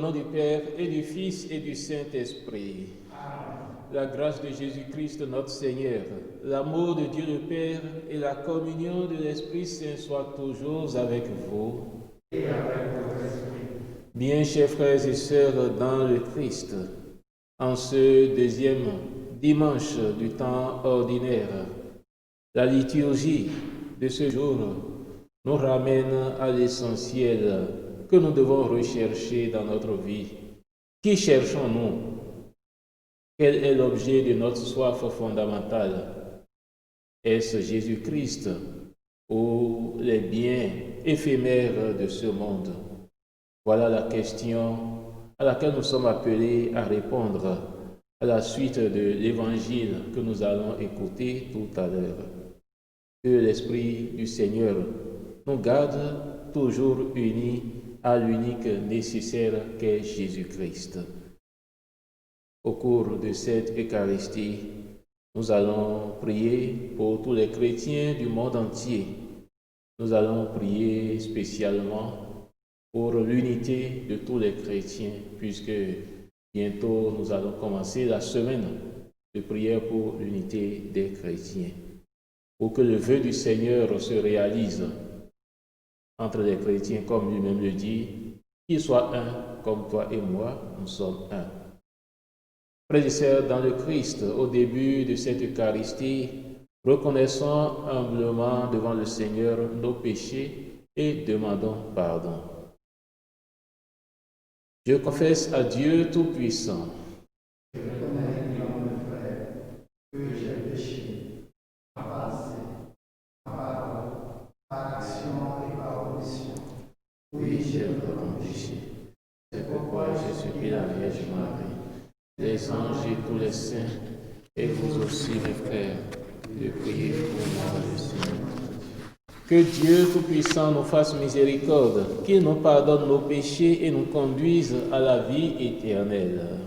nom du Père et du Fils et du Saint-Esprit. La grâce de Jésus-Christ notre Seigneur, l'amour de Dieu le Père et la communion de l'Esprit Saint soient toujours avec vous. Et avec votre esprit. Bien, chers frères et sœurs dans le Christ, en ce deuxième dimanche du temps ordinaire, la liturgie de ce jour nous ramène à l'essentiel que nous devons rechercher dans notre vie. Qui cherchons-nous? Quel est l'objet de notre soif fondamentale? Est-ce Jésus-Christ ou les biens éphémères de ce monde? Voilà la question à laquelle nous sommes appelés à répondre à la suite de l'évangile que nous allons écouter tout à l'heure. Que l'Esprit du Seigneur nous garde toujours unis à l'unique nécessaire qu'est Jésus-Christ. Au cours de cette Eucharistie, nous allons prier pour tous les chrétiens du monde entier. Nous allons prier spécialement pour l'unité de tous les chrétiens, puisque bientôt nous allons commencer la semaine de prière pour l'unité des chrétiens. Pour que le vœu du Seigneur se réalise entre les chrétiens, comme lui-même le dit, qu'ils soient un, comme toi et moi, nous sommes un. Frères et sœurs dans le Christ, au début de cette Eucharistie, reconnaissons humblement devant le Seigneur nos péchés et demandons pardon. Je confesse à Dieu Tout-Puissant. Je reconnais devant mon frère que j'ai péché, par pensée, par parole, par action et par omission. Oui, j'ai vraiment péché. C'est pourquoi je supplie la Vierge Marie, les anges et tous les saints, et vous aussi, mes frères, de prier pour moi, le Seigneur. Que Dieu Tout-Puissant nous fasse miséricorde, qu'il nous pardonne nos péchés et nous conduise à la vie éternelle.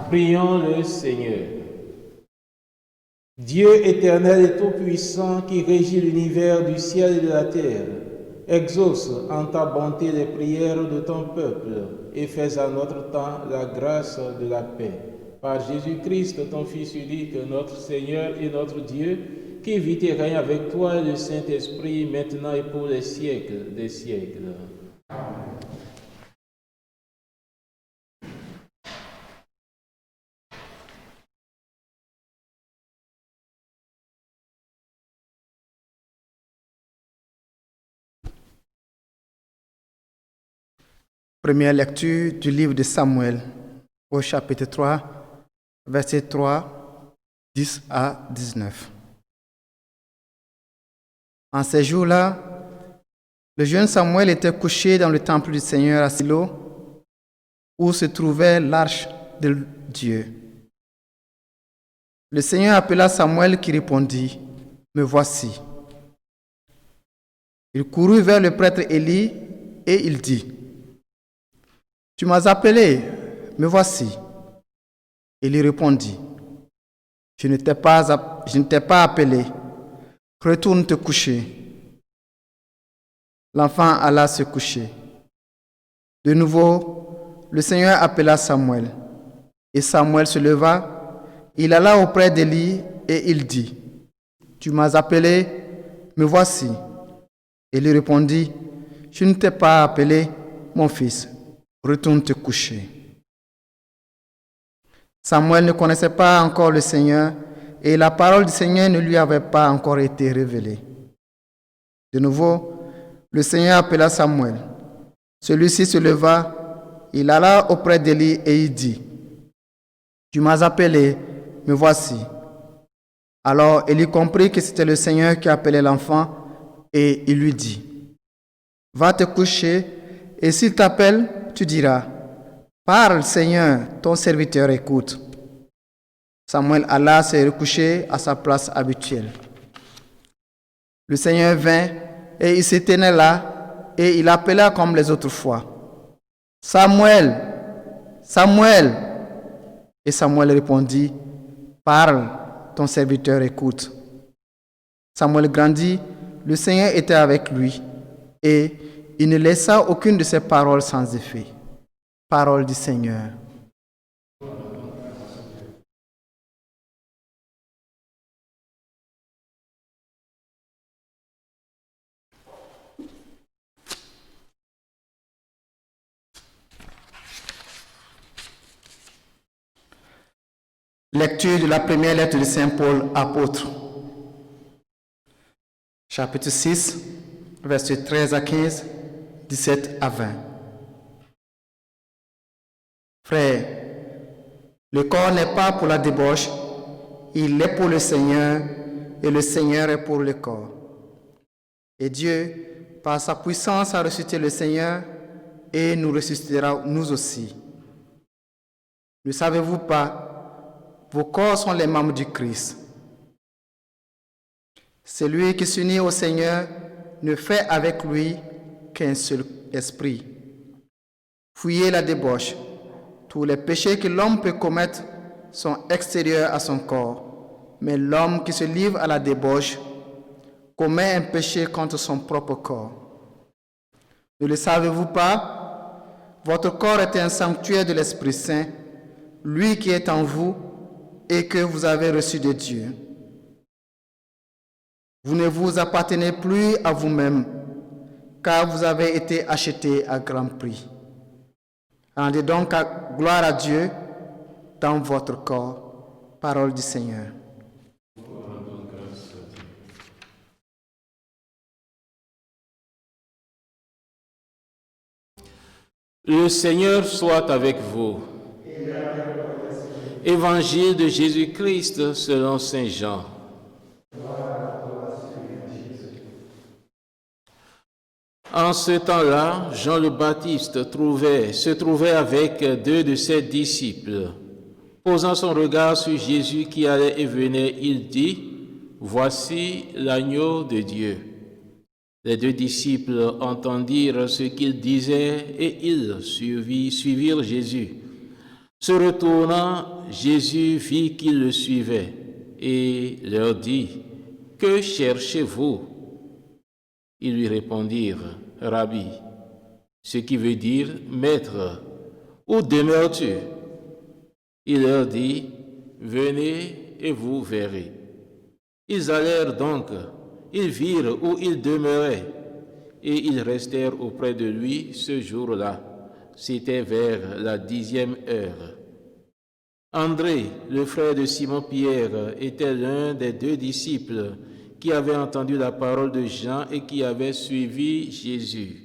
Prions le Seigneur. Dieu éternel et Tout-Puissant qui régit l'univers du ciel et de la terre, exauce en ta bonté les prières de ton peuple et fais à notre temps la grâce de la paix. Par Jésus-Christ, ton Fils unique, notre Seigneur et notre Dieu, qui vit et règne avec toi et le Saint-Esprit, maintenant et pour les siècles des siècles. Amen. Première lecture du livre de Samuel, au chapitre 3, versets 3, 10 à 19. En ces jours-là, le jeune Samuel était couché dans le temple du Seigneur à Silo, où se trouvait l'arche de Dieu. Le Seigneur appela Samuel qui répondit, « Me voici. » Il courut vers le prêtre Élie et il dit, « Tu m'as appelé, me voici. » Il lui répondit, « Je ne t'ai pas appelé, retourne te coucher. » L'enfant alla se coucher. De nouveau, le Seigneur appela Samuel, et Samuel se leva, il alla auprès d'Élie et il dit, « Tu m'as appelé, me voici. » Il lui répondit, « Je ne t'ai pas appelé, mon fils. Retourne te coucher. » Samuel ne connaissait pas encore le Seigneur et la parole du Seigneur ne lui avait pas encore été révélée. De nouveau, le Seigneur appela Samuel. Celui-ci se leva, il alla auprès d'Élie et il dit, « Tu m'as appelé, me voici. » Alors Élie comprit que c'était le Seigneur qui appelait l'enfant et il lui dit, « Va te coucher et s'il t'appelle, tu diras, « Parle, Seigneur, ton serviteur écoute. » Samuel alla se recoucher à sa place habituelle. Le Seigneur vint et il se tenait là et il appela comme les autres fois, « Samuel, Samuel !» Et Samuel répondit, « Parle, ton serviteur écoute. » Samuel grandit, le Seigneur était avec lui et il ne laissa aucune de ses paroles sans effet. Parole du Seigneur. Lecture de la première lettre de Saint Paul, apôtre. Chapitre 6, versets 13 à 15, 17 à 20. Frères, le corps n'est pas pour la débauche, il est pour le Seigneur, et le Seigneur est pour le corps. Et Dieu, par sa puissance, a ressuscité le Seigneur, et nous ressuscitera nous aussi. Ne savez-vous pas? Vos corps sont les membres du Christ. Celui qui s'unit au Seigneur ne fait avec lui qu'un seul esprit. Fuyez la débauche. Tous les péchés que l'homme peut commettre sont extérieurs à son corps, mais l'homme qui se livre à la débauche commet un péché contre son propre corps. Ne le savez-vous pas? Votre corps est un sanctuaire de l'Esprit Saint, lui qui est en vous et que vous avez reçu de Dieu. Vous ne vous appartenez plus à vous-même, car vous avez été achetés à grand prix. Rendez donc gloire à Dieu dans votre corps. Parole du Seigneur. Le Seigneur soit avec vous. Évangile de Jésus-Christ selon saint Jean. En ce temps-là, Jean le Baptiste se trouvait avec 2 de ses disciples. Posant son regard sur Jésus qui allait et venait, il dit, « Voici l'agneau de Dieu. » Les 2 disciples entendirent ce qu'il disait et ils suivirent Jésus. Se retournant, Jésus vit qu'ils le suivaient et leur dit, « Que cherchez-vous » Ils lui répondirent, « Rabbi », ce qui veut dire « Maître », « Où demeures-tu » Il leur dit, « Venez et vous verrez. » Ils allèrent donc, ils virent où il demeurait et ils restèrent auprès de lui ce jour-là. C'était vers la 10e heure. André, le frère de Simon-Pierre, était l'un des 2 disciples qui avaient entendu la parole de Jean et qui avaient suivi Jésus.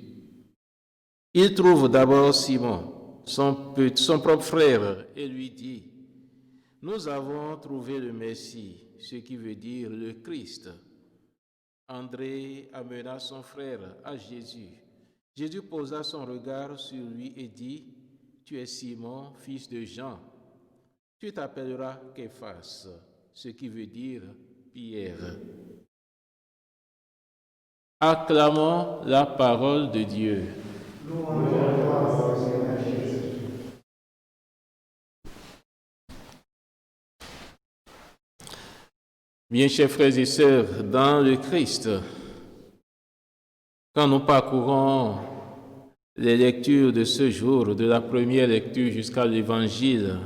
Il trouve d'abord Simon, son propre frère, et lui dit, « Nous avons trouvé le Messie, ce qui veut dire le Christ. » André amena son frère à Jésus. Jésus posa son regard sur lui et dit, « Tu es Simon, fils de Jean. Tu t'appelleras Képhas, ce qui veut dire Pierre. » Acclamons la parole de Dieu. Bien, chers frères et sœurs, dans le Christ, quand nous parcourons les lectures de ce jour, de la première lecture jusqu'à l'Évangile,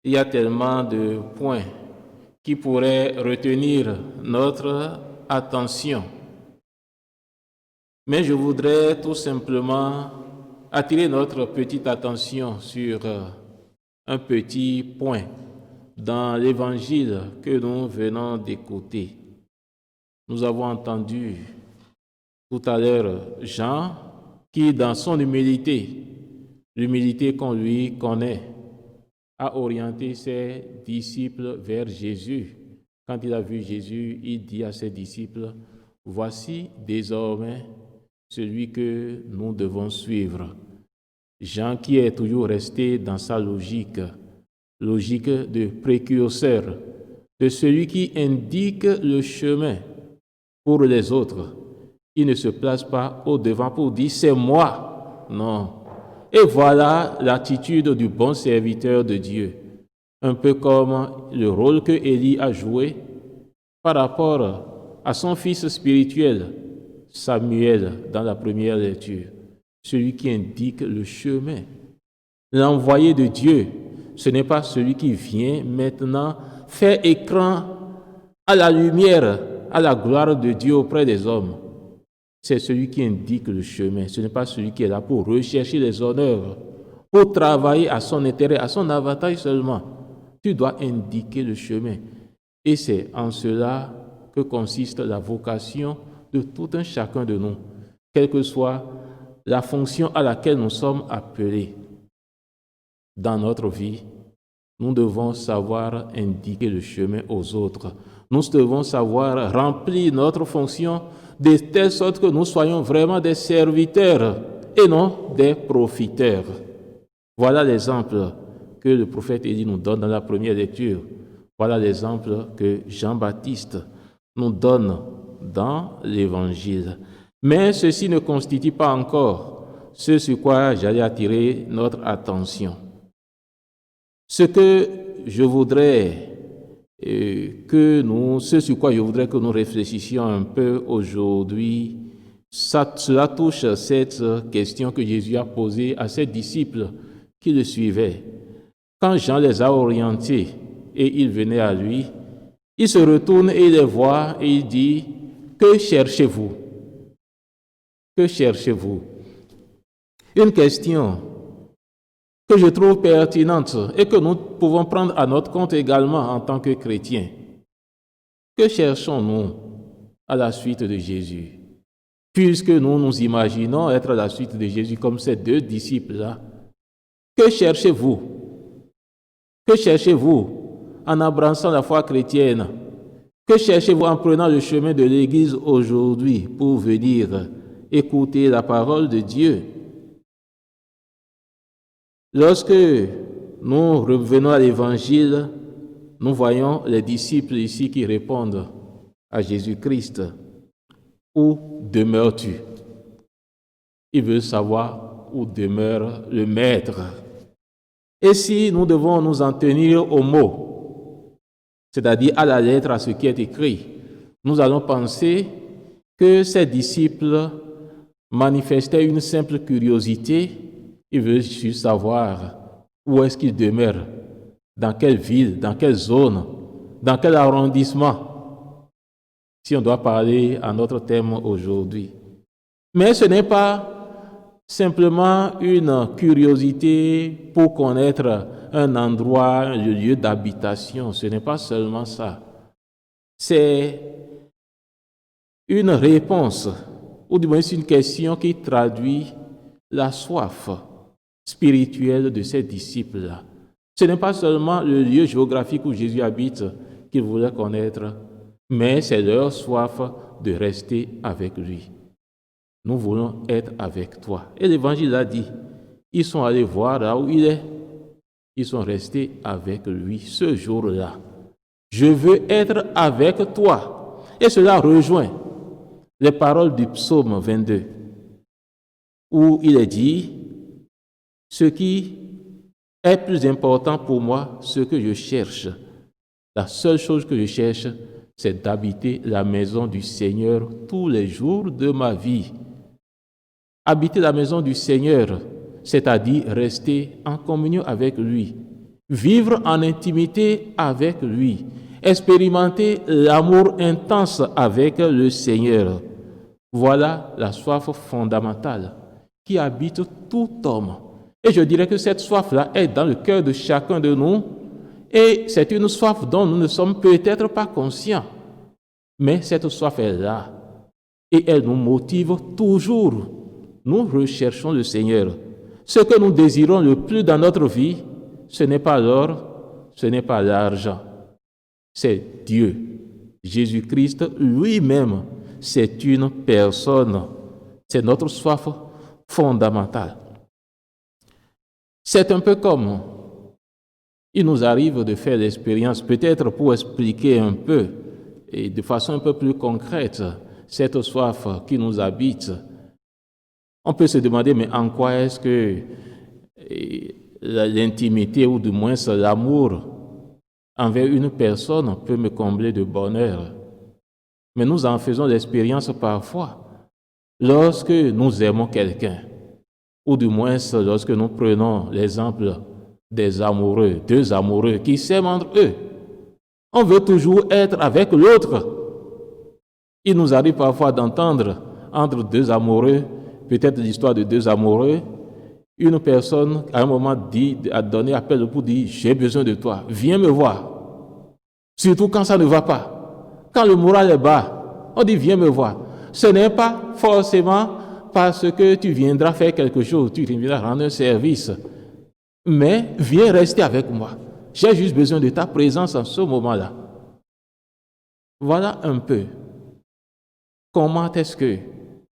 il y a tellement de points qui pourraient retenir notre attention. Mais je voudrais tout simplement attirer notre petite attention sur un petit point dans l'évangile que nous venons d'écouter. Nous avons entendu tout à l'heure Jean qui, dans son humilité, l'humilité qu'on lui connaît, a orienté ses disciples vers Jésus. Quand il a vu Jésus, il dit à ses disciples, « Voici désormais celui que nous devons suivre. » Jean qui est toujours resté dans sa logique de précurseur, de celui qui indique le chemin pour les autres. Il ne se place pas au devant pour dire « c'est moi ». Non. Et voilà l'attitude du bon serviteur de Dieu. Un peu comme le rôle que Élie a joué par rapport à son fils spirituel, Samuel, dans la première lecture. Celui qui indique le chemin L'envoyé de Dieu, ce n'est pas celui qui vient maintenant faire écran à la lumière, à la gloire de Dieu auprès des hommes. C'est celui qui indique le chemin. Ce n'est pas celui qui est là pour rechercher les honneurs, pour travailler à son intérêt, à son avantage seulement. Tu dois indiquer le chemin. Et c'est en cela que consiste la vocation de tout un chacun de nous, quelle que soit la fonction à laquelle nous sommes appelés. Dans notre vie, nous devons savoir indiquer le chemin aux autres. Nous devons savoir remplir notre fonction de telle sorte que nous soyons vraiment des serviteurs et non des profiteurs. Voilà l'exemple que le prophète Élie nous donne dans la première lecture. Voilà l'exemple que Jean-Baptiste nous donne dans l'Évangile. Mais ceci ne constitue pas encore ce sur quoi j'allais attirer notre attention. Ce sur quoi je voudrais que nous réfléchissions un peu aujourd'hui, cela touche cette question que Jésus a posée à ses disciples qui le suivaient. Quand Jean les a orientés et ils venaient à lui, il se retourne et les voit et il dit, « Que cherchez-vous? Que cherchez-vous » Une question que je trouve pertinente et que nous pouvons prendre à notre compte également en tant que chrétiens. Que cherchons-nous à la suite de Jésus? Puisque nous nous imaginons être à la suite de Jésus comme ces deux disciples-là, que cherchez-vous? Que cherchez-vous en embrassant la foi chrétienne? Que cherchez-vous en prenant le chemin de l'Église aujourd'hui pour venir écouter la parole de Dieu? Lorsque nous revenons à l'Évangile, nous voyons les disciples ici qui répondent à Jésus-Christ. Où demeures-tu? Ils veulent savoir où demeure le Maître. Et si nous devons nous en tenir aux mots, c'est-à-dire à la lettre, à ce qui est écrit, nous allons penser que ces disciples manifestaient une simple curiosité. Ils veulent juste savoir où est-ce qu'ils demeurent, dans quelle ville, dans quelle zone, dans quel arrondissement, si on doit parler à notre thème aujourd'hui. Mais ce n'est pas simplement une curiosité pour connaître un endroit, un lieu d'habitation. Ce n'est pas seulement ça. C'est une réponse, ou du moins c'est une question qui traduit la soif spirituelle de ces disciples-là. Ce n'est pas seulement le lieu géographique où Jésus habite qu'ils voulaient connaître, mais c'est leur soif de rester avec lui. Nous voulons être avec toi. Et l'Évangile a dit, ils sont allés voir là où il est. Ils sont restés avec lui ce jour-là. Je veux être avec toi. Et cela rejoint les paroles du psaume 22, où il est dit, ce qui est plus important pour moi, ce que je cherche, la seule chose que je cherche, c'est d'habiter la maison du Seigneur tous les jours de ma vie. Habiter la maison du Seigneur, c'est-à-dire rester en communion avec lui, vivre en intimité avec lui, expérimenter l'amour intense avec le Seigneur. Voilà la soif fondamentale qui habite tout homme. Et je dirais que cette soif-là est dans le cœur de chacun de nous et c'est une soif dont nous ne sommes peut-être pas conscients. Mais cette soif est là et elle nous motive toujours. Nous recherchons le Seigneur. Ce que nous désirons le plus dans notre vie, ce n'est pas l'or, ce n'est pas l'argent. C'est Dieu. Jésus-Christ lui-même, c'est une personne. C'est notre soif fondamentale. C'est un peu comme il nous arrive de faire l'expérience, peut-être pour expliquer un peu et de façon un peu plus concrète cette soif qui nous habite. On peut se demander, mais en quoi est-ce que l'intimité ou du moins l'amour envers une personne peut me combler de bonheur? Mais nous en faisons l'expérience parfois lorsque nous aimons quelqu'un. ou du moins lorsque nous prenons l'exemple des amoureux, deux amoureux qui s'aiment entre eux, on veut toujours être avec l'autre. Il nous arrive parfois d'entendre entre deux amoureux, peut-être l'histoire de deux amoureux, une personne à un moment a donné appel pour dire « j'ai besoin de toi, viens me voir ». Surtout quand ça ne va pas. Quand le moral est bas, on dit « viens me voir ». Ce n'est pas forcément parce que tu viendras faire quelque chose, tu viendras rendre un service, mais viens rester avec moi. J'ai juste besoin de ta présence en ce moment-là. Voilà un peu comment est-ce que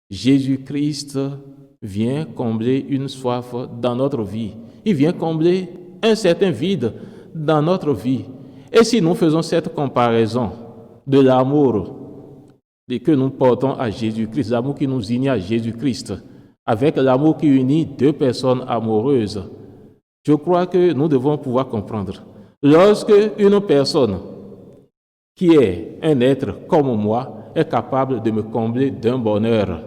Jésus-Christ vient combler une soif dans notre vie. Il vient combler un certain vide dans notre vie. Et si nous faisons cette comparaison de l'amour que nous portons à Jésus-Christ, l'amour qui nous unit à Jésus-Christ, avec l'amour qui unit deux personnes amoureuses, je crois que nous devons pouvoir comprendre. Lorsque une personne qui est un être comme moi est capable de me combler d'un bonheur,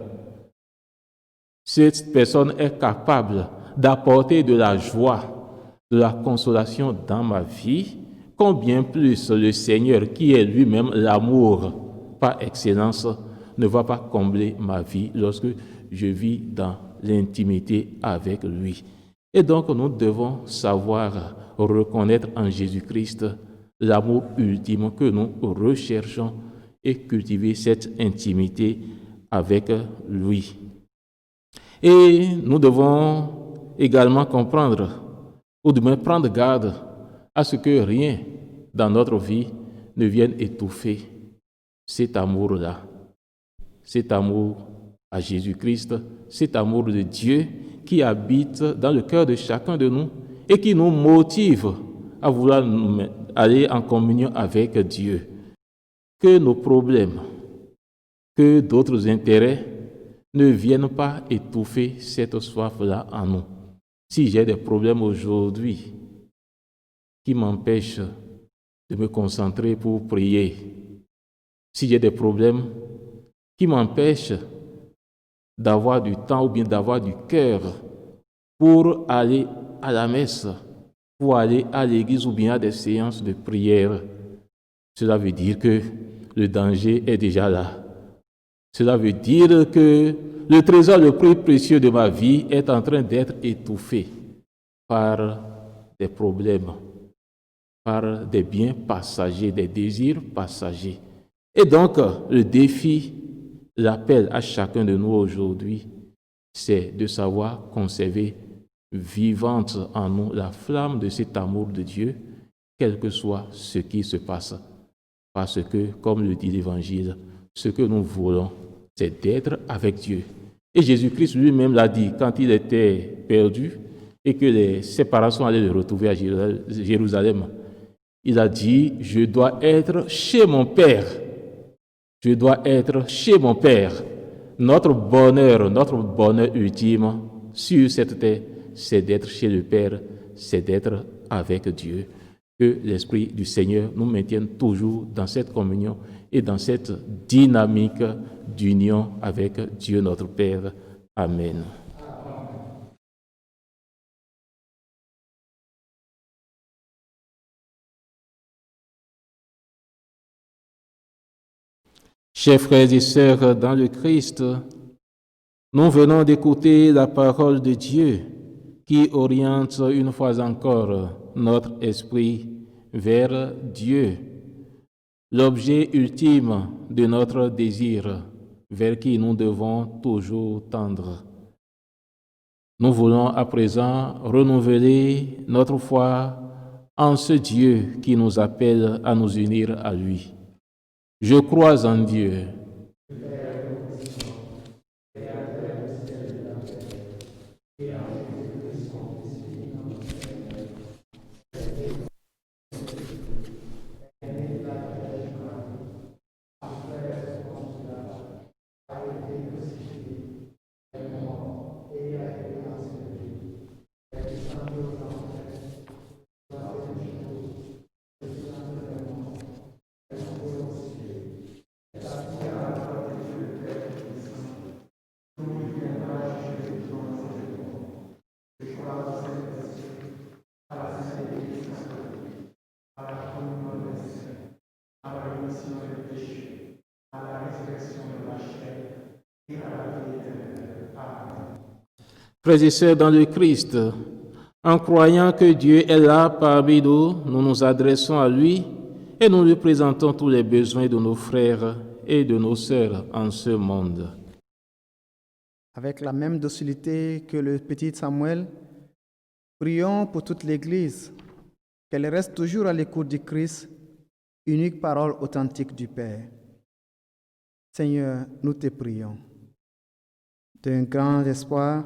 cette personne est capable d'apporter de la joie, de la consolation dans ma vie, combien plus le Seigneur, qui est lui-même l'amour par excellence, ne va pas combler ma vie lorsque je vis dans l'intimité avec lui. Et donc nous devons savoir reconnaître en Jésus-Christ l'amour ultime que nous recherchons et cultiver cette intimité avec lui. Et nous devons également comprendre, ou du moins prendre garde à ce que rien dans notre vie ne vienne étouffer cet amour-là, cet amour à Jésus-Christ, cet amour de Dieu qui habite dans le cœur de chacun de nous et qui nous motive à vouloir aller en communion avec Dieu. Que nos problèmes, que d'autres intérêts ne viennent pas étouffer cette soif-là en nous. Si j'ai des problèmes aujourd'hui qui m'empêchent de me concentrer pour prier, si j'ai des problèmes qui m'empêchent d'avoir du temps ou bien d'avoir du cœur pour aller à la messe, pour aller à l'église ou bien à des séances de prière, cela veut dire que le danger est déjà là. Cela veut dire que le trésor le plus précieux de ma vie est en train d'être étouffé par des problèmes, par des biens passagers, des désirs passagers. Et donc, le défi, l'appel à chacun de nous aujourd'hui, c'est de savoir conserver vivante en nous la flamme de cet amour de Dieu, quel que soit ce qui se passe. Parce que, comme le dit l'Évangile, ce que nous voulons, c'est d'être avec Dieu. Et Jésus-Christ lui-même l'a dit quand il était perdu et que les séparations allaient le retrouver à Jérusalem. Il a dit, je dois être chez mon Père. Je dois être chez mon Père. Notre bonheur ultime sur cette terre, c'est d'être chez le Père, c'est d'être avec Dieu. Que l'Esprit du Seigneur nous maintienne toujours dans cette communion et dans cette dynamique d'union avec Dieu notre Père. Amen. Chers frères et sœurs dans le Christ, nous venons d'écouter la parole de Dieu qui oriente une fois encore notre esprit vers Dieu, l'objet ultime de notre désir, vers qui nous devons toujours tendre. Nous voulons à présent renouveler notre foi en ce Dieu qui nous appelle à nous unir à lui. Je crois en Dieu, Frères et sœurs dans le Christ, en croyant que Dieu est là parmi nous, nous nous adressons à lui et nous lui présentons tous les besoins de nos frères et de nos sœurs en ce monde. Avec la même docilité que le petit Samuel, prions pour toute l'Église, qu'elle reste toujours à l'écoute du Christ, unique parole authentique du Père. Seigneur, nous te prions. D'un grand espoir,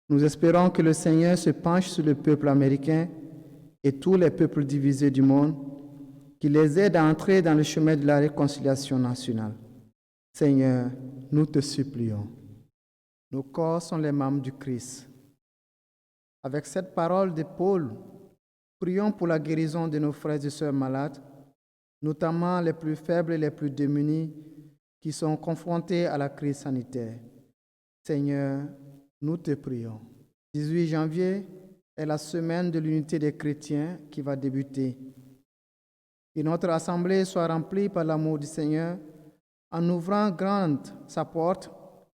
nous espérons que le Seigneur se penche sur le peuple américain et tous les peuples divisés du monde, qu'il les aide à entrer dans le chemin de la réconciliation nationale. Seigneur, nous te supplions. Nos corps sont les membres du Christ. Avec cette parole de Paul, prions pour la guérison de nos frères et sœurs malades, notamment les plus faibles et les plus démunis qui sont confrontés à la crise sanitaire. Seigneur, nous te prions. 18 janvier est la semaine de l'unité des chrétiens qui va débuter. Que notre assemblée soit remplie par l'amour du Seigneur en ouvrant grande sa porte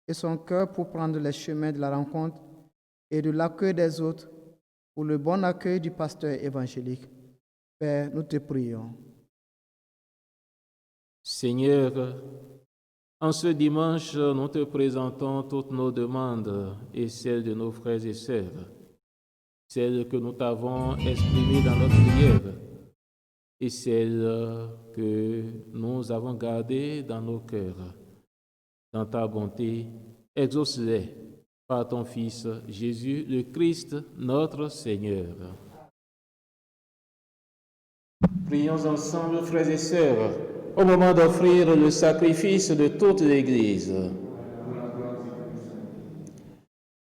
et son cœur pour prendre les chemins de la rencontre et de l'accueil des autres pour le bon accueil du pasteur évangélique. Père, nous te prions. Seigneur, en ce dimanche, nous te présentons toutes nos demandes et celles de nos frères et sœurs, celles que nous t'avons exprimées dans notre prière et celles que nous avons gardées dans nos cœurs. Dans ta bonté, exauce-les par ton Fils Jésus, le Christ, notre Seigneur. Prions ensemble, frères et sœurs, au moment d'offrir le sacrifice de toute l'Église.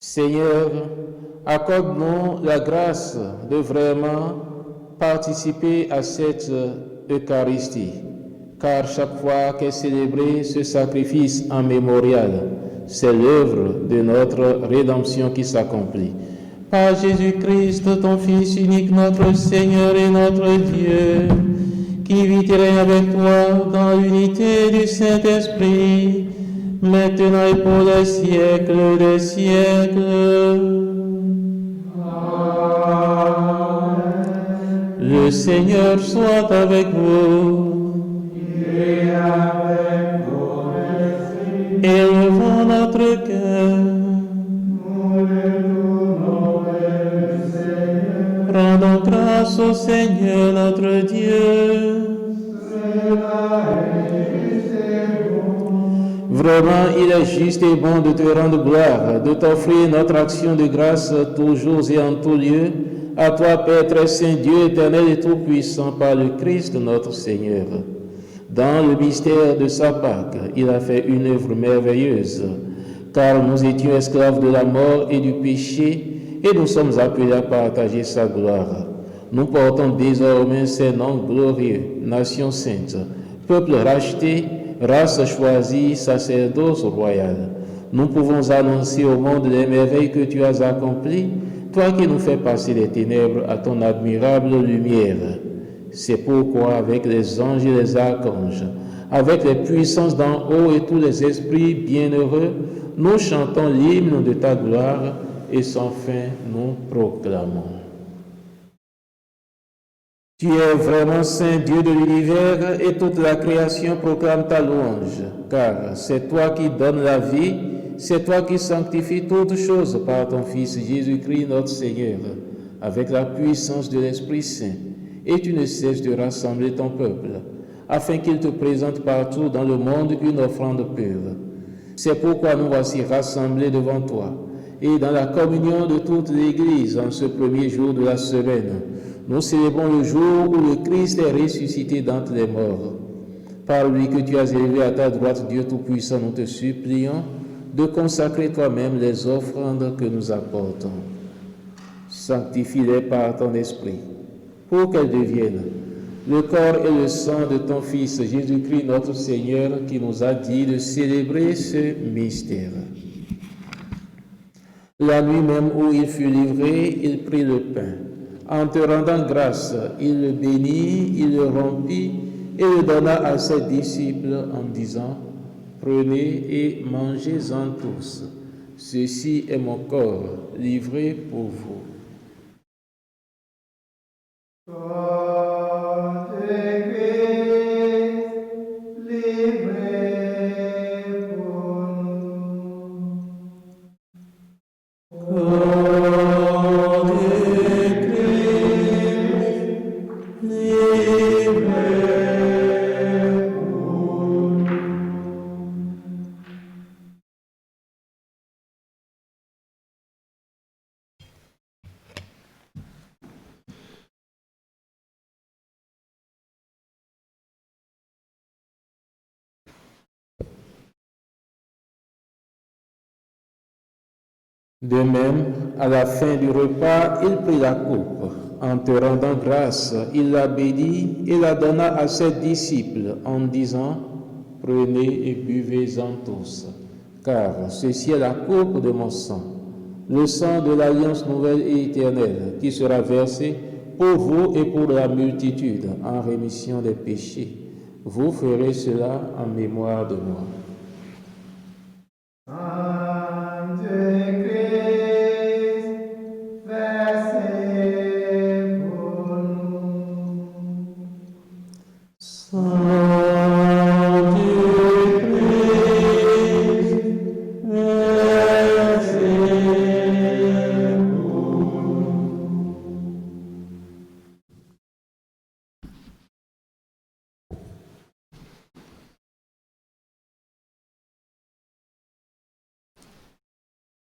Seigneur, accorde-nous la grâce de vraiment participer à cette Eucharistie, car chaque fois qu'est célébré ce sacrifice en mémorial, c'est l'œuvre de notre rédemption qui s'accomplit. Par Jésus-Christ, ton Fils unique, notre Seigneur et notre Dieu, qui vit et règne avec toi dans l'unité du Saint-Esprit, maintenant et pour les siècles des siècles. Le Seigneur soit avec vous. Et avec ton esprit, Élevons notre cœur. nous le tournons vers le Seigneur. Rendons grâce au Seigneur notre Dieu. Vraiment, il est juste et bon de te rendre gloire, de t'offrir notre action de grâce toujours et en tout lieu, à toi, Père très saint, Dieu éternel et tout-puissant, par le Christ notre Seigneur. Dans le mystère de sa Pâque, il a fait une œuvre merveilleuse, car nous étions esclaves de la mort et du péché, et nous sommes appelés à partager sa gloire. Nous portons désormais ses noms glorieux, nation sainte, peuple racheté, race choisie, sacerdoce royal. Nous pouvons annoncer au monde les merveilles que tu as accomplies, toi qui nous fais passer des ténèbres à ton admirable lumière. C'est pourquoi avec les anges et les archanges, avec les puissances d'en haut et tous les esprits bienheureux, nous chantons l'hymne de ta gloire et sans fin nous proclamons. Tu es vraiment saint Dieu de l'univers et toute la création proclame ta louange, car c'est toi qui donnes la vie, c'est toi qui sanctifies toutes choses par ton Fils Jésus-Christ notre Seigneur, avec la puissance de l'Esprit Saint, et tu ne cesses de rassembler ton peuple, afin qu'il te présente partout dans le monde une offrande pure. C'est pourquoi nous voici rassemblés devant toi, et dans la communion de toute l'Église en ce premier jour de la semaine, nous célébrons le jour où le Christ est ressuscité d'entre les morts. Par lui que tu as élevé à ta droite, Dieu Tout-Puissant, nous te supplions de consacrer toi-même les offrandes que nous apportons. Sanctifie-les par ton esprit, pour qu'elles deviennent le corps et le sang de ton Fils Jésus-Christ notre Seigneur, qui nous a dit de célébrer ce mystère. La nuit même où il fut livré, il prit le pain. En te rendant grâce, il le bénit, il le rompit et le donna à ses disciples en disant, « Prenez et mangez-en tous. Ceci est mon corps livré pour vous. » De même, à la fin du repas, il prit la coupe. En te rendant grâce, il la bénit et la donna à ses disciples en disant, « Prenez et buvez-en tous, car ceci est la coupe de mon sang, le sang de l'alliance nouvelle et éternelle qui sera versé pour vous et pour la multitude en rémission des péchés. Vous ferez cela en mémoire de moi. »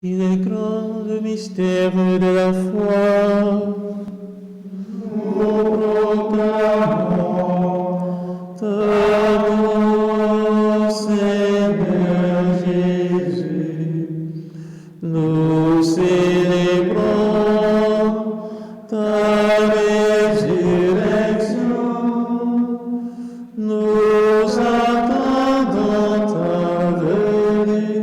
Il est grand le mystère de la foi. Nous proclamons ta mort, Seigneur Jésus. Nous célébrons ta résurrection. Nous attendons ta venue.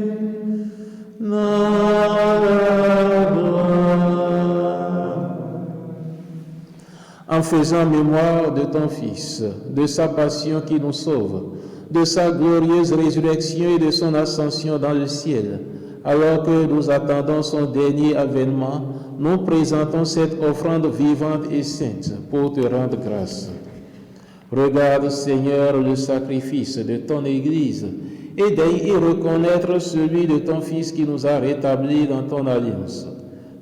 En faisant mémoire de ton Fils, de sa passion qui nous sauve, de sa glorieuse résurrection et de son ascension dans le ciel, alors que nous attendons son dernier avènement, nous présentons cette offrande vivante et sainte pour te rendre grâce. Regarde, Seigneur, le sacrifice de ton Église et daigne y reconnaître celui de ton Fils qui nous a rétablis dans ton alliance.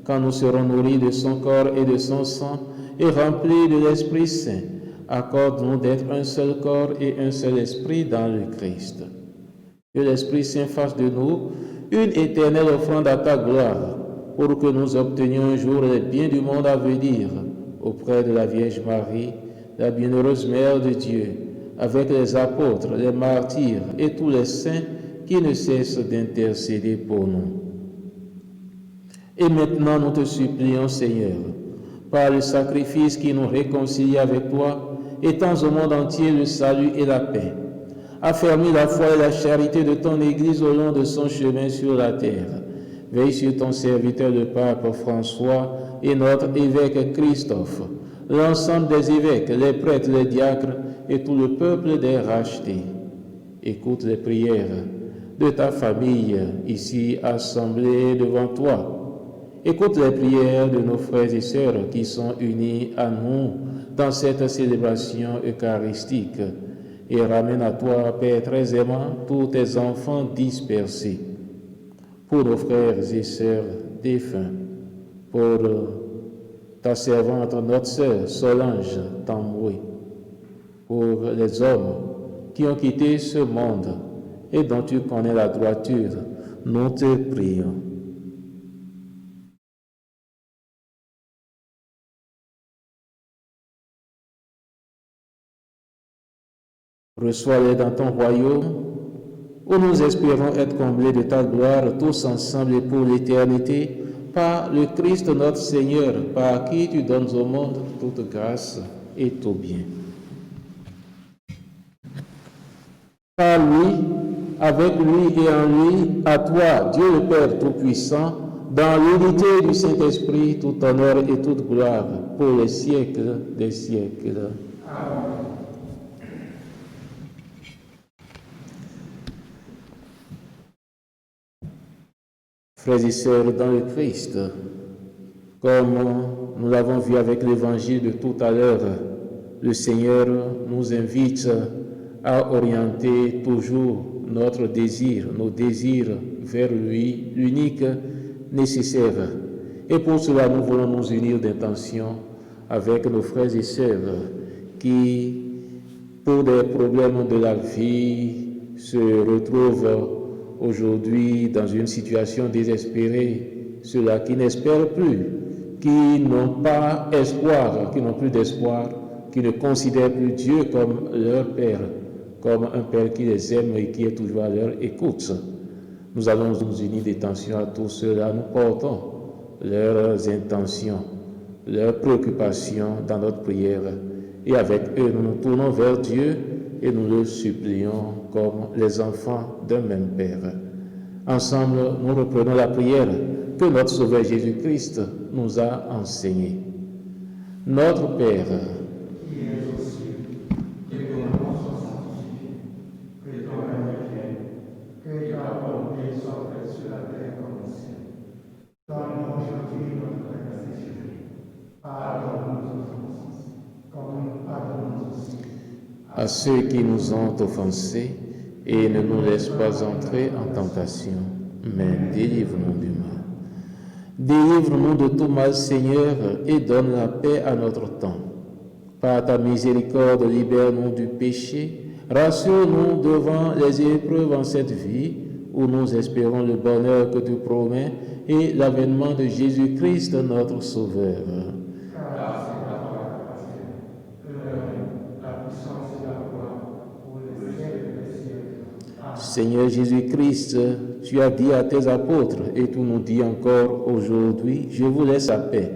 Quand nous serons nourris de son corps et de son sang et remplis de l'Esprit Saint, accorde-nous d'être un seul corps et un seul esprit dans le Christ. Que l'Esprit Saint fasse de nous une éternelle offrande à ta gloire, pour que nous obtenions un jour les biens du monde à venir, auprès de la Vierge Marie, la bienheureuse Mère de Dieu, avec les apôtres, les martyrs et tous les saints qui ne cessent d'intercéder pour nous. Et maintenant, nous te supplions, Seigneur, par le sacrifice qui nous réconcilie avec toi, étends au monde entier le salut et la paix. Affermis la foi et la charité de ton Église au long de son chemin sur la terre. Veille sur ton serviteur le pape François et notre évêque Christophe, l'ensemble des évêques, les prêtres, les diacres et tout le peuple des rachetés. Écoute les prières de ta famille ici assemblée devant toi. Écoute les prières de nos frères et sœurs qui sont unis à nous dans cette célébration eucharistique et ramène à toi, Père très aimant, tous tes enfants dispersés. Pour nos frères et sœurs défunts, pour ta servante, notre sœur Solange Tamboué, pour les hommes qui ont quitté ce monde et dont tu connais la droiture, nous te prions. Reçois-les dans ton royaume, où nous espérons être comblés de ta gloire tous ensemble et pour l'éternité, par le Christ notre Seigneur, par qui tu donnes au monde toute grâce et tout bien. Par lui, avec lui et en lui, à toi, Dieu le Père Tout-Puissant, dans l'unité du Saint-Esprit, tout honneur et toute gloire pour les siècles des siècles. Amen. Frères et sœurs dans le Christ, comme nous l'avons vu avec l'évangile de tout à l'heure, le Seigneur nous invite à orienter toujours notre désir, nos désirs vers lui, l'unique nécessaire. Et pour cela, nous voulons nous unir d'intention avec nos frères et sœurs qui, pour des problèmes de la vie, se retrouvent aujourd'hui dans une situation désespérée, ceux-là qui n'espèrent plus, qui n'ont pas espoir, qui n'ont plus d'espoir, qui ne considèrent plus Dieu comme leur Père, comme un Père qui les aime et qui est toujours à leur écoute. Nous allons nous unir d'intention à tous ceux-là, nous portons leurs intentions, leurs préoccupations dans notre prière, et avec eux, nous nous tournons vers Dieu et nous le supplions comme les enfants d'un même Père. Ensemble, nous reprenons la prière que notre Sauveur Jésus-Christ nous a enseignée. Notre Père, qui es aux cieux, que ton nom soit sanctifié, que ton règne vienne, que ta volonté soit faite sur la terre comme au ciel. Donne-nous aujourd'hui notre pain quotidien. Pardonne-nous nos offenses, comme nous pardonnons aussi à ceux qui nous ont offensés, et ne nous laisse pas entrer en tentation, mais délivre-nous du mal. Délivre-nous de tout mal, Seigneur, et donne la paix à notre temps. Par ta miséricorde, libère-nous du péché, rassure-nous devant les épreuves en cette vie, où nous espérons le bonheur que tu promets et l'avènement de Jésus-Christ, notre Sauveur. Seigneur Jésus-Christ, tu as dit à tes apôtres, et tu nous dis encore aujourd'hui, je vous laisse la paix.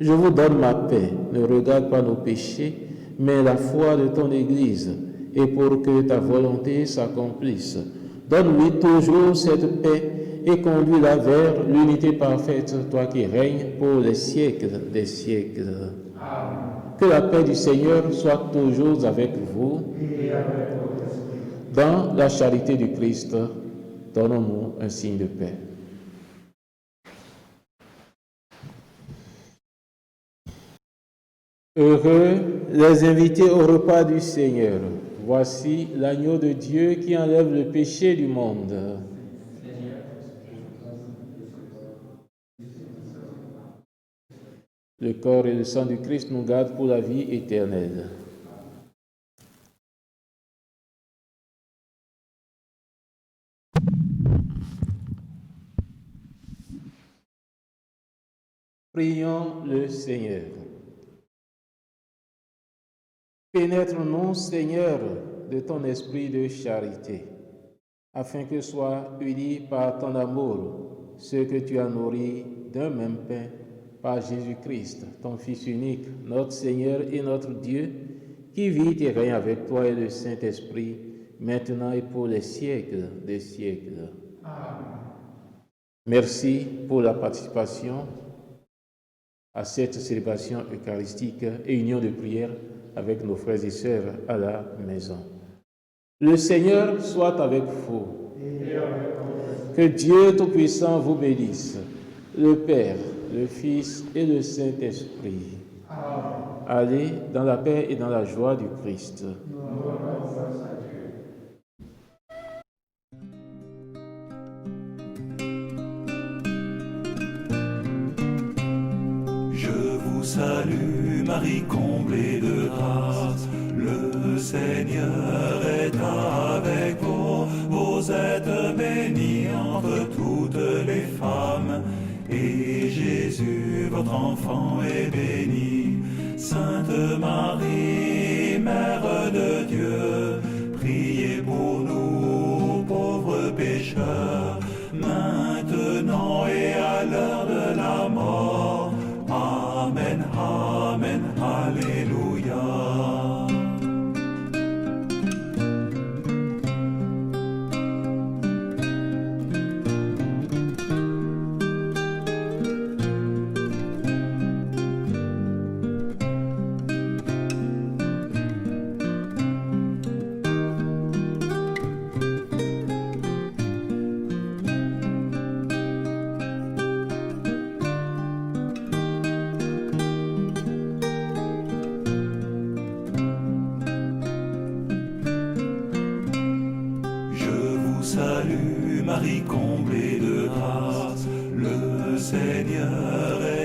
Je vous donne ma paix. Ne regarde pas nos péchés, mais la foi de ton Église, et pour que ta volonté s'accomplisse. Donne-lui toujours cette paix et conduis-la vers l'unité parfaite, toi qui règnes pour les siècles des siècles. Amen. Que la paix du Seigneur soit toujours avec vous. Et avec votre esprit. Dans la charité du Christ, donnons-nous un signe de paix. Heureux les invités au repas du Seigneur. Voici l'agneau de Dieu qui enlève le péché du monde. Le corps et le sang du Christ nous gardent pour la vie éternelle. Prions le Seigneur. Pénètre-nous, Seigneur, de ton esprit de charité, afin que soient unis par ton amour ceux que tu as nourris d'un même pain par Jésus-Christ, ton Fils unique, notre Seigneur et notre Dieu, qui vit et règne avec toi et le Saint-Esprit, maintenant et pour les siècles des siècles. Amen. Merci pour la participation à cette célébration eucharistique et union de prière avec nos frères et sœurs à la maison. Le Seigneur soit avec vous. Que Dieu Tout-Puissant vous bénisse, le Père, le Fils et le Saint-Esprit. Allez dans la paix et dans la joie du Christ. Salue Marie comblée de grâce, le Seigneur est avec vous. Vous êtes bénie entre toutes les femmes, et Jésus, votre enfant, est béni. Sainte Marie, Mère de Dieu, priez pour nous, pauvres pécheurs, maintenant et à l'heure de la mort. Amen, Amen, Alléluia. salue, Marie comblée de grâce, le Seigneur est